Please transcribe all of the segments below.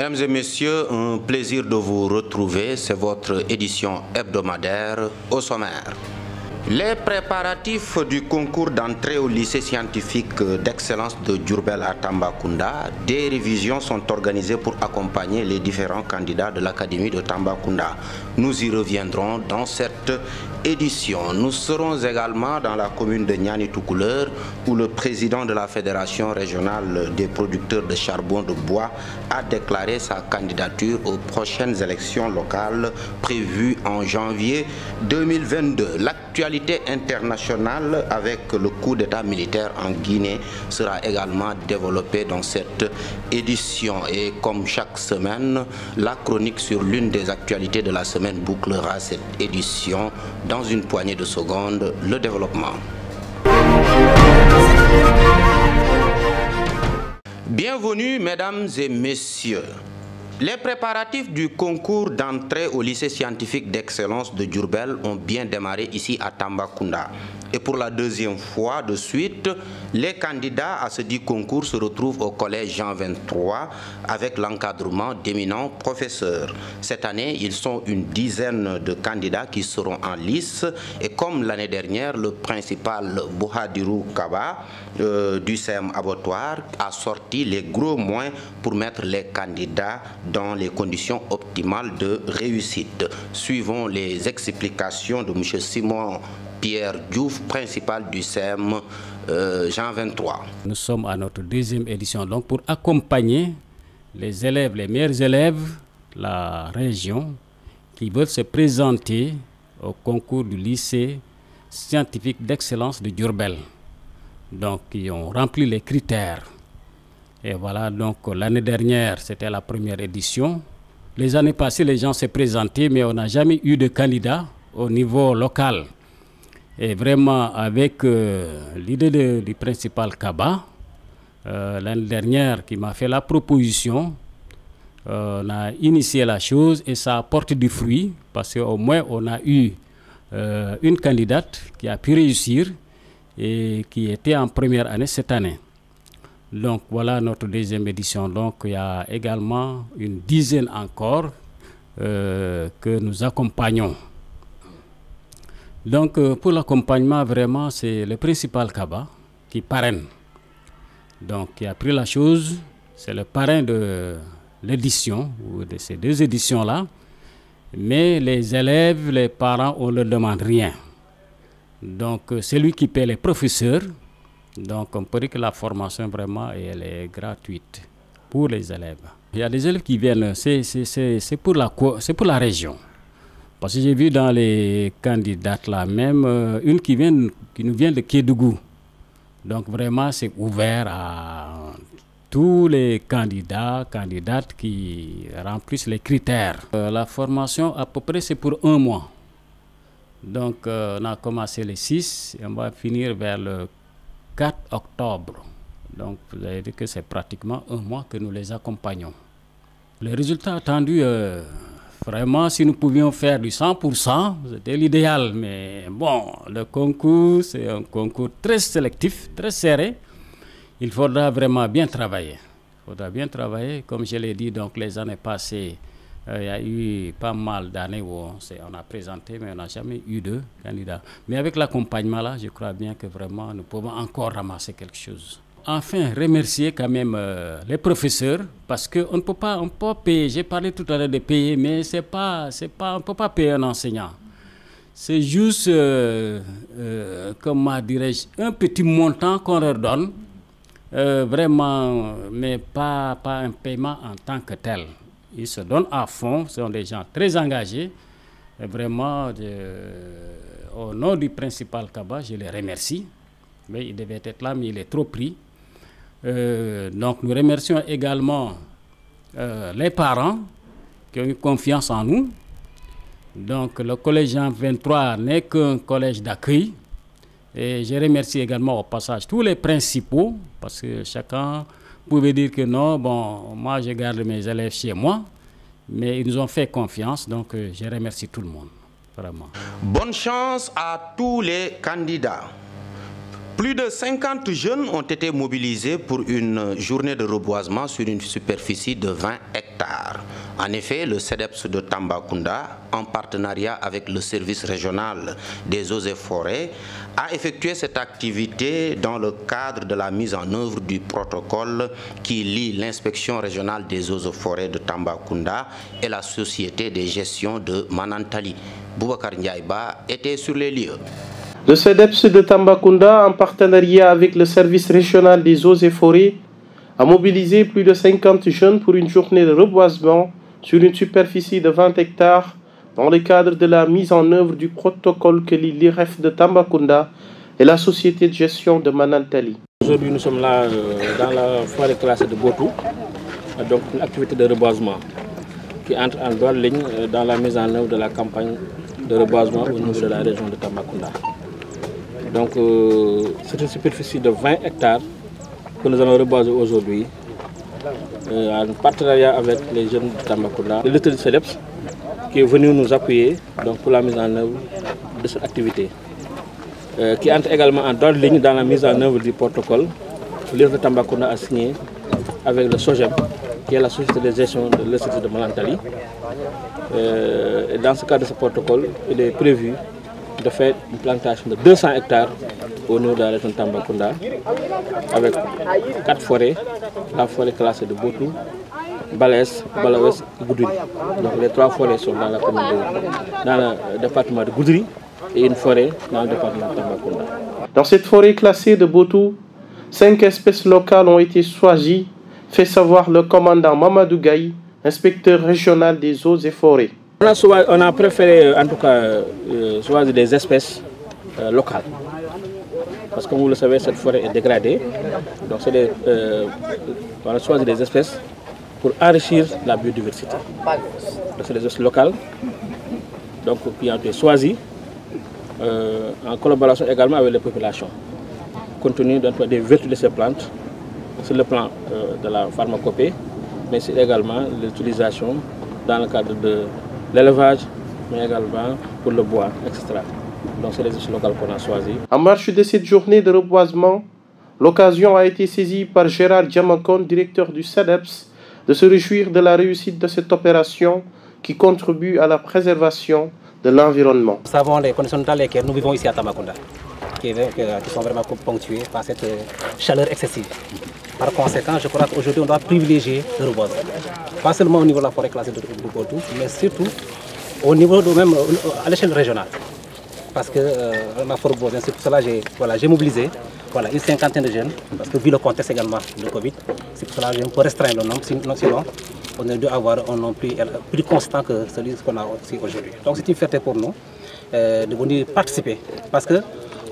Mesdames et messieurs, un plaisir de vous retrouver. C'est votre édition hebdomadaire au sommaire. Les préparatifs du concours d'entrée au lycée scientifique d'excellence de Diourbel à Tambacounda, des révisions sont organisées pour accompagner les différents candidats de l'Académie de Tambacounda. Nous y reviendrons dans cette édition. Nous serons également dans la commune de Niani-Toucouleur où le président de la Fédération régionale des producteurs de charbon de bois a déclaré sa candidature aux prochaines élections locales prévues en janvier 2022. L'actualité internationale avec le coup d'état militaire en Guinée sera également développée dans cette édition. Et comme chaque semaine, la chronique sur l'une des actualités de la semaine bouclera cette édition. Dans une poignée de secondes, le développement. Bienvenue, mesdames et messieurs. Les préparatifs du concours d'entrée au lycée scientifique d'excellence de Diourbel ont bien démarré ici à Tambacounda. Et pour la deuxième fois de suite, les candidats à ce dit concours se retrouvent au collège Jean 23 avec l'encadrement d'éminents professeurs. Cette année, ils sont une dizaine de candidats qui seront en lice. Et comme l'année dernière, le principal Bohadirou Kaba du CEM Abattoir a sorti les gros moyens pour mettre les candidats dans les conditions optimales de réussite. Suivons les explications de M. Simon Pierre Diouf, principal du CEM Jean 23. Nous sommes à notre deuxième édition donc pour accompagner les élèves, les meilleurs élèves de la région qui veulent se présenter au concours du lycée scientifique d'excellence de Diourbel. Donc ils ont rempli les critères. Et voilà, donc l'année dernière, c'était la première édition. Les années passées, les gens s'est présentés, mais on n'a jamais eu de candidat au niveau local. Et vraiment, avec l'idée du principal Kaba, l'année dernière, qui m'a fait la proposition, on a initié la chose et ça a porté du fruit, parce qu'au moins, on a eu une candidate qui a pu réussir et qui était en première année cette année. Donc voilà notre deuxième édition. Donc il y a également une dizaine encore que nous accompagnons. Donc pour l'accompagnement, vraiment, c'est le principal Kaba qui parraine. Donc il a pris la chose, c'est le parrain de l'édition, ou de ces deux éditions-là. Mais les élèves, les parents, on ne leur demande rien. Donc c'est lui qui paie les professeurs. Donc on peut dire que la formation vraiment elle est gratuite pour les élèves. Il y a des élèves qui viennent, c'est pour la région. Parce que j'ai vu dans les candidates là même une qui nous vient de Kédougou. Donc vraiment c'est ouvert à tous les candidates qui remplissent les critères. La formation à peu près c'est pour 1 mois. Donc on a commencé le 6 et on va finir vers le 4 octobre. Donc, vous avez dit que c'est pratiquement 1 mois que nous les accompagnons. Les résultats attendus, vraiment, si nous pouvions faire du 100%, c'était l'idéal. Mais bon, le concours, c'est un concours très sélectif, très serré. Il faudra vraiment bien travailler. Il faudra bien travailler. Comme je l'ai dit, donc les années passées, il y a eu pas mal d'années où on a présenté, mais on n'a jamais eu de candidats. Mais avec l'accompagnement là, je crois bien que vraiment nous pouvons encore ramasser quelque chose. Enfin, remercier quand même les professeurs, parce qu'on ne peut pas payer. J'ai parlé tout à l'heure de payer, mais on ne peut pas payer un enseignant. C'est juste, comment dirais-je, un petit montant qu'on leur donne, vraiment, mais pas un paiement en tant que tel. Ils se donnent à fond, ce sont des gens très engagés. Et vraiment, au nom du principal Kaba, je les remercie. Mais il devait être là, mais il est trop pris. Donc nous remercions également les parents qui ont eu confiance en nous. Donc le collège Jean 23 n'est qu'un collège d'accueil. Et je remercie également au passage tous les principaux, parce que chacun pouvait dire que non, bon, moi je garde mes élèves chez moi, mais ils nous ont fait confiance, donc je remercie tout le monde, vraiment. Bonne chance à tous les candidats. Plus de 50 jeunes ont été mobilisés pour une journée de reboisement sur une superficie de 20 hectares. En effet, le CEDEPS de Tambacounda, en partenariat avec le service régional des eaux et forêts, a effectué cette activité dans le cadre de la mise en œuvre du protocole qui lie l'inspection régionale des eaux et forêts de Tambacounda et la société de gestion de Manantali. Boubacar Ndiaïba était sur les lieux. Le CEDEPS de Tambacounda, en partenariat avec le service régional des eaux et forêts, a mobilisé plus de 50 jeunes pour une journée de reboisement sur une superficie de 20 hectares dans le cadre de la mise en œuvre du protocole que lie l'IREF de Tambacounda et la société de gestion de Manantali. Aujourd'hui, nous sommes là dans la forêt classée de Botou, donc une activité de reboisement qui entre en droite ligne dans la mise en œuvre de la campagne de reboisement au niveau de la région de Tambacounda. Donc, c'est une superficie de 20 hectares que nous allons reboiser aujourd'hui en partenariat avec les jeunes de Tambacounda. Le directeur du CEDEPS qui est venu nous appuyer donc, pour la mise en œuvre de cette activité, qui entre également en droite ligne dans la mise en œuvre du protocole que l'IREF de Tambacounda a signé avec le SOGEM, qui est la société de gestion de l'Institut de Manantali. Et dans ce cadre de ce protocole, il est prévu de faire une plantation de 200 hectares au niveau de la région de Tambacounda, avec 4 forêts, la forêt classée de Botou, Balès, Balawes et Goudiri. Donc les 3 forêts sont dans, dans le département de Goudiri et une forêt dans le département de Tambacounda. Dans cette forêt classée de Botou, 5 espèces locales ont été choisies, fait savoir le commandant Mamadou Gaye, inspecteur régional des eaux et forêts. On a préféré en tout cas choisir des espèces locales. Parce que comme vous le savez, cette forêt est dégradée. Donc on a choisi des espèces pour enrichir la biodiversité. C'est des espèces locales donc, qui ont été choisies en collaboration également avec les populations, compte tenu des vertus de ces plantes sur le plan de la pharmacopée, mais c'est également l'utilisation dans le cadre de l'élevage, mais également pour le bois, etc. Donc c'est les espèces locales qu'on a choisies. En marge de cette journée de reboisement, l'occasion a été saisie par Gérard Diamakon, directeur du CEDEPS, de se réjouir de la réussite de cette opération qui contribue à la préservation de l'environnement. Nous savons les conditions dans lesquelles nous vivons ici à Tambacounda, qui sont vraiment ponctuées par cette chaleur excessive. Par conséquent, je crois qu'aujourd'hui, on doit privilégier le reboisement. Pas seulement au niveau de la forêt classée de Botou, mais surtout au niveau de même à l'échelle régionale. Parce que ma forêt reboisée, c'est pour cela que j'ai mobilisé une cinquantaine de jeunes, parce que vu le contexte également de Covid, c'est pour cela que je peux restreindre le nombre, sinon on a dû avoir un nombre plus constant que celui qu'on a aussi aujourd'hui. Donc c'est une fierté pour nous de venir participer, parce qu'on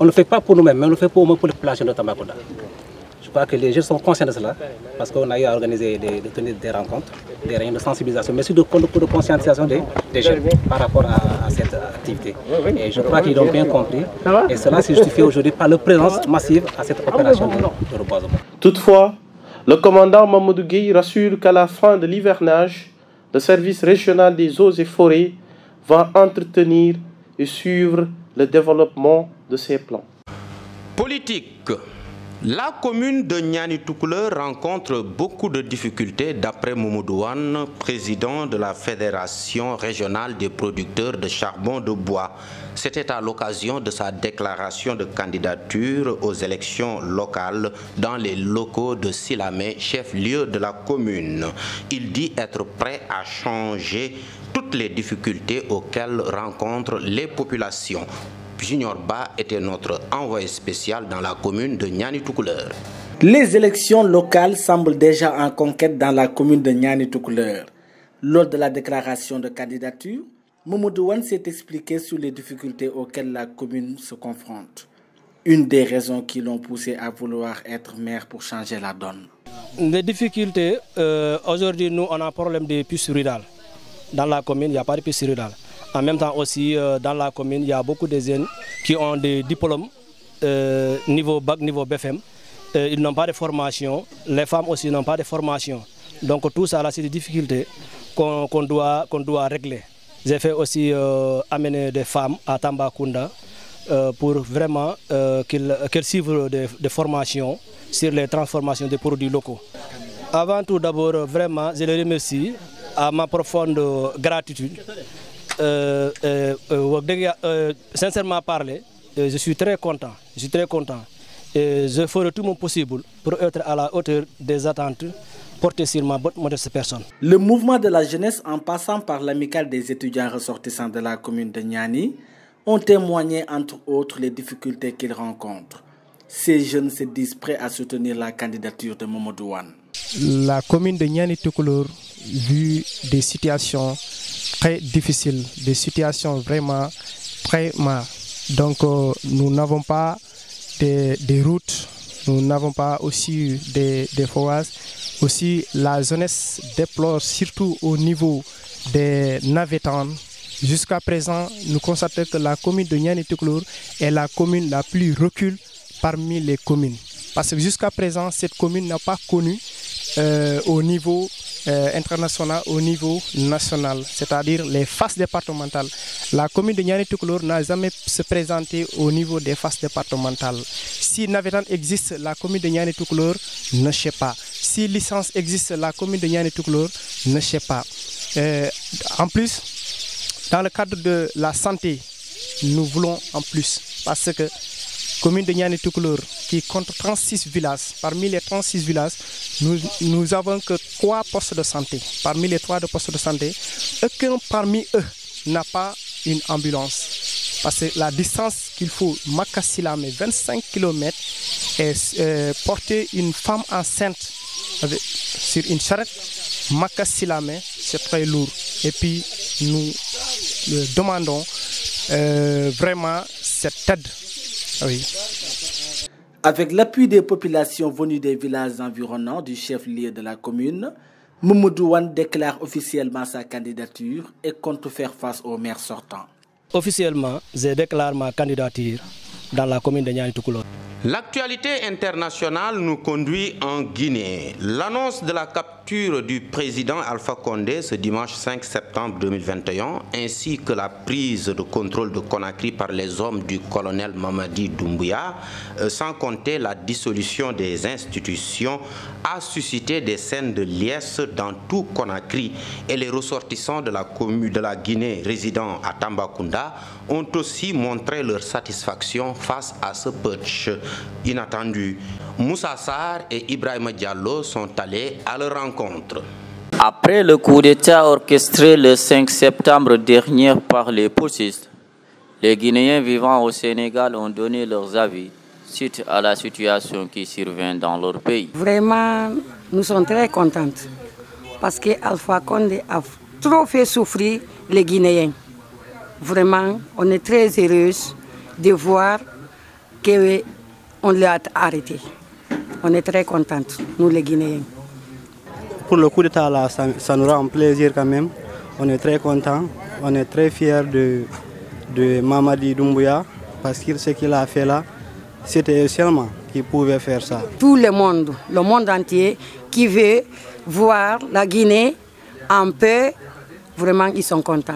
ne le fait pas pour nous-mêmes, mais on le fait pour les populations de Tambacounda. Je crois que les jeunes sont conscients de cela, parce qu'on a eu à organiser des rencontres, des réunions de sensibilisation, mais aussi de conscientisation des jeunes par rapport à cette activité. Et je crois qu'ils ont bien compris, et cela s'est justifié aujourd'hui par leur présence massive à cette opération de reboisement. Toutefois, le commandant Mamadou Gaye rassure qu'à la fin de l'hivernage, le service régional des eaux et forêts va entretenir et suivre le développement de ces plans. Politique. La commune de Niani-Toucouleur rencontre beaucoup de difficultés d'après Moumoudouane, président de la Fédération régionale des producteurs de charbon de bois. C'était à l'occasion de sa déclaration de candidature aux élections locales dans les locaux de Silamé, chef-lieu de la commune. Il dit être prêt à changer toutes les difficultés auxquelles rencontrent les populations. Junior Ba était notre envoyé spécial dans la commune de Niani-Toucouleur. Les élections locales semblent déjà en conquête dans la commune de Niani-Toucouleur. Lors de la déclaration de candidature, Moumoudouane s'est expliqué sur les difficultés auxquelles la commune se confronte. Une des raisons qui l'ont poussé à vouloir être maire pour changer la donne. Les difficultés, aujourd'hui nous on a un problème de puces rurales. Dans la commune, il n'y a pas de puces rurales. En même temps aussi, dans la commune, il y a beaucoup de jeunes qui ont des diplômes niveau bac, niveau BFM. Ils n'ont pas de formation. Les femmes aussi n'ont pas de formation. Donc tout ça, c'est des difficultés qu'on doit régler. J'ai fait aussi amener des femmes à Tambacounda pour vraiment qu'elles suivent des formations sur les transformations des produits locaux. Avant tout, d'abord, vraiment, je les remercie à ma profonde gratitude. Sincèrement parler, je suis très content. Et je ferai tout mon possible pour être à la hauteur des attentes portées sur ma modeste personne. Le mouvement de la jeunesse, en passant par l'amicale des étudiants ressortissants de la commune de Niani, ont témoigné entre autres les difficultés qu'ils rencontrent. Ces jeunes se disent prêts à soutenir la candidature de Mamadou Wane. La commune de Niani Toucouleur vit des situations très difficiles, des situations vraiment très mal. Donc nous n'avons pas des routes, nous n'avons pas aussi des forages. Aussi la jeunesse déplore surtout au niveau des navettans. Jusqu'à présent, nous constatons que la commune de Niani Toucouleur est la commune la plus recule parmi les communes. Parce que jusqu'à présent, cette commune n'a pas connu au niveau international, au niveau national, c'est-à-dire les phases départementales. La commune de Niani Toucouleur n'a jamais se présenté au niveau des phases départementales. Si Navetan existe, la commune de Niani Toucouleur ne sait pas. Si licence existe, la commune de Niani Toucouleur ne sait pas. En plus, dans le cadre de la santé, nous voulons en plus, parce que commune de Niani Toucouleur qui compte 36 villages. Parmi les 36 villages, nous avons que 3 postes de santé. Parmi les 3 postes de santé, aucun parmi eux n'a pas une ambulance. Parce que la distance qu'il faut, Makassilame, 25 km, et porter une femme enceinte sur une charrette, Makassilame, c'est très lourd. Et puis nous demandons vraiment cette aide. Oui. Avec l'appui des populations venues des villages environnants du chef-lieu de la commune, Mamadou Wane déclare officiellement sa candidature et compte faire face au maire sortant. Officiellement, je déclare ma candidature dans la commune de Niani Toucouleur. L'actualité internationale nous conduit en Guinée. L'annonce de la capture du président Alpha Condé ce dimanche 5 septembre 2021 ainsi que la prise de contrôle de Conakry par les hommes du colonel Mamadi Doumbouya, sans compter la dissolution des institutions, a suscité des scènes de liesse dans tout Conakry et les ressortissants de la commune de la Guinée résidant à Tambacounda ont aussi montré leur satisfaction face à ce putsch inattendu. Moussa Sarr et Ibrahima Diallo sont allés à leur rencontre. Après le coup d'État orchestré le 5 septembre dernier par les putschistes, les Guinéens vivant au Sénégal ont donné leurs avis suite à la situation qui survient dans leur pays. Vraiment, nous sommes très contents parce que Alpha Condé a trop fait souffrir les Guinéens. Vraiment, on est très heureux de voir qu'on l'a arrêté. On est très contents, nous les Guinéens. Pour le coup d'État, là, ça nous rend plaisir quand même. On est très contents, on est très fiers de Mamadi Doumbouya parce que ce qu'il a fait là, c'était seulement qu'il pouvait faire ça. Tout le monde entier qui veut voir la Guinée en paix, vraiment ils sont contents.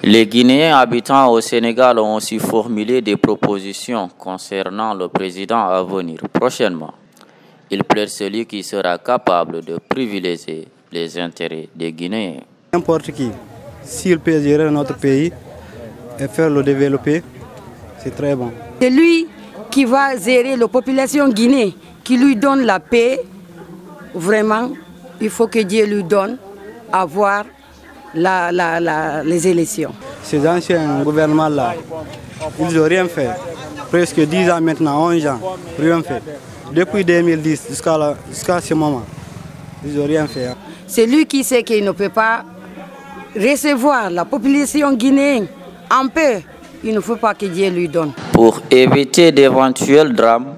Les Guinéens habitant au Sénégal ont aussi formulé des propositions concernant le président à venir prochainement. Il plaide celui qui sera capable de privilégier les intérêts des Guinéens. N'importe qui, s'il peut gérer notre pays et faire le développer, c'est très bon. C'est lui qui va gérer la population guinéenne, qui lui donne la paix. Vraiment, il faut que Dieu lui donne à voir les élections. Ces anciens gouvernements-là, ils n'ont rien fait. Presque 10 ans maintenant, 11 ans, rien fait. Depuis 2010 jusqu'à ce moment, ils n'ont rien fait. C'est lui qui sait qu'il ne peut pas recevoir la population guinéenne en paix. Il ne faut pas que Dieu lui donne. Pour éviter d'éventuels drames,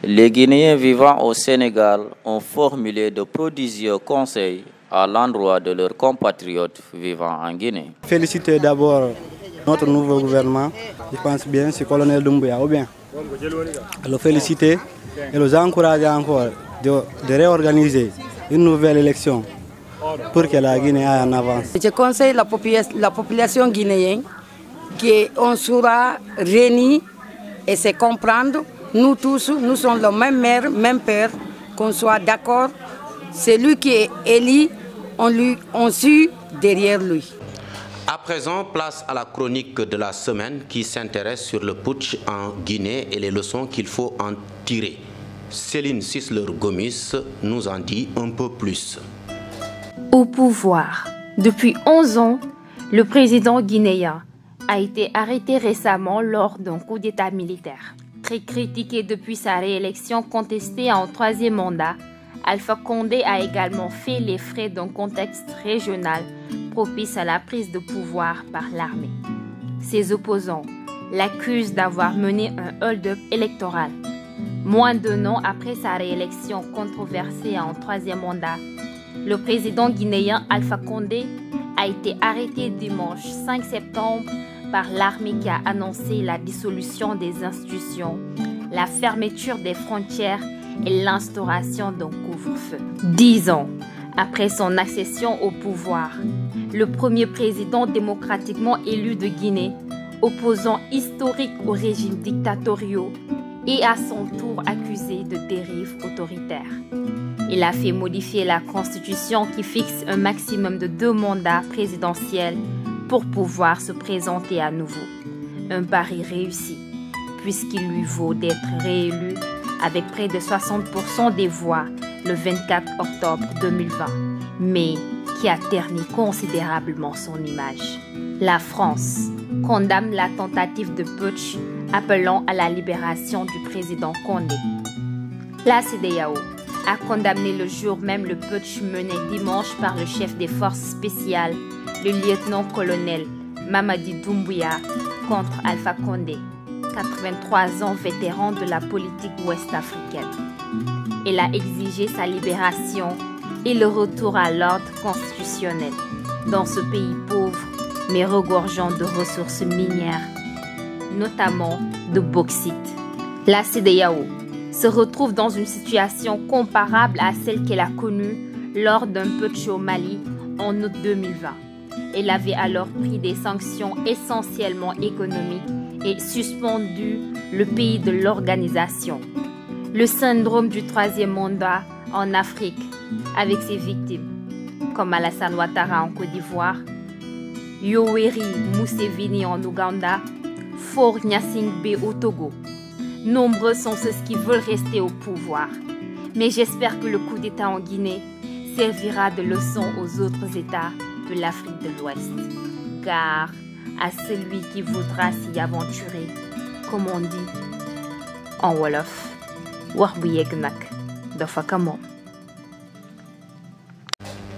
les Guinéens vivant au Sénégal ont formulé de prodigieux conseils à l'endroit de leurs compatriotes vivant en Guinée. Féliciter d'abord notre nouveau gouvernement, je pense bien, c'est le colonel Doumbouya, ou bien le féliciter et les encourager encore de réorganiser une nouvelle élection pour que la Guinée aille en avance. Je conseille la population guinéenne qu'on sera réunis et se comprendre. Nous tous, nous sommes le même mère, même père, qu'on soit d'accord. C'est lui qui est élu on suit derrière lui. À présent, place à la chronique de la semaine qui s'intéresse sur le putsch en Guinée et les leçons qu'il faut en tirer. Céline Sisler-Gomis nous en dit un peu plus. Au pouvoir, depuis 11 ans, le président guinéen a été arrêté récemment lors d'un coup d'État militaire. Très critiqué depuis sa réélection contestée en 3e mandat, Alpha Condé a également fait les frais d'un contexte régional propice à la prise de pouvoir par l'armée. Ses opposants l'accusent d'avoir mené un hold-up électoral. Moins d'1 an après sa réélection controversée en 3e mandat, le président guinéen Alpha Condé a été arrêté dimanche 5 septembre par l'armée qui a annoncé la dissolution des institutions, la fermeture des frontières et l'instauration d'un couvre-feu. 10 ans après son accession au pouvoir, le premier président démocratiquement élu de Guinée, opposant historique aux régimes dictatoriaux et à son tour accusé de dérives autoritaires. Il a fait modifier la constitution qui fixe un maximum de 2 mandats présidentiels pour pouvoir se présenter à nouveau. Un pari réussi, puisqu'il lui vaut d'être réélu avec près de 60% des voix le 24 octobre 2020, mais qui a terni considérablement son image. La France condamne la tentative de putsch appelant à la libération du président Condé. La CEDEAO a condamné le jour même le putsch mené dimanche par le chef des forces spéciales, le lieutenant-colonel Mamadi Doumbouya, contre Alpha Condé, 83 ans vétéran de la politique ouest-africaine. Elle a exigé sa libération et le retour à l'ordre constitutionnel dans ce pays pauvre mais regorgeant de ressources minières, notamment de bauxite. La CEDEAO se retrouve dans une situation comparable à celle qu'elle a connue lors d'un putsch au Mali en août 2020. Elle avait alors pris des sanctions essentiellement économiques et suspendu le pays de l'organisation. Le syndrome du 3e mandat en Afrique avec ses victimes, comme Alassane Ouattara en Côte d'Ivoire, Yoweri Museveni en Ouganda, Faure Gnassingbé au Togo. Nombreux sont ceux qui veulent rester au pouvoir. Mais j'espère que le coup d'État en Guinée servira de leçon aux autres États de l'Afrique de l'Ouest. Car à celui qui voudra s'y aventurer, comme on dit en Wolof, wax bu yegg nak dafa ka moom.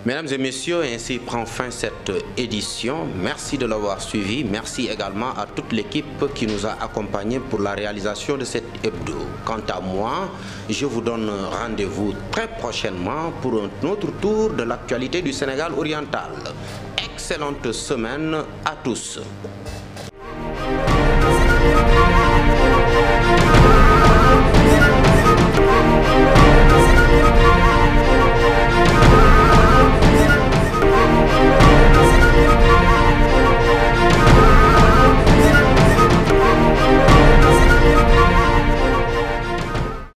Mesdames et messieurs, ainsi prend fin cette édition. Merci de l'avoir suivi. Merci également à toute l'équipe qui nous a accompagnés pour la réalisation de cette hebdo. Quant à moi, je vous donne rendez-vous très prochainement pour un autre tour de l'actualité du Sénégal oriental. Excellente semaine à tous.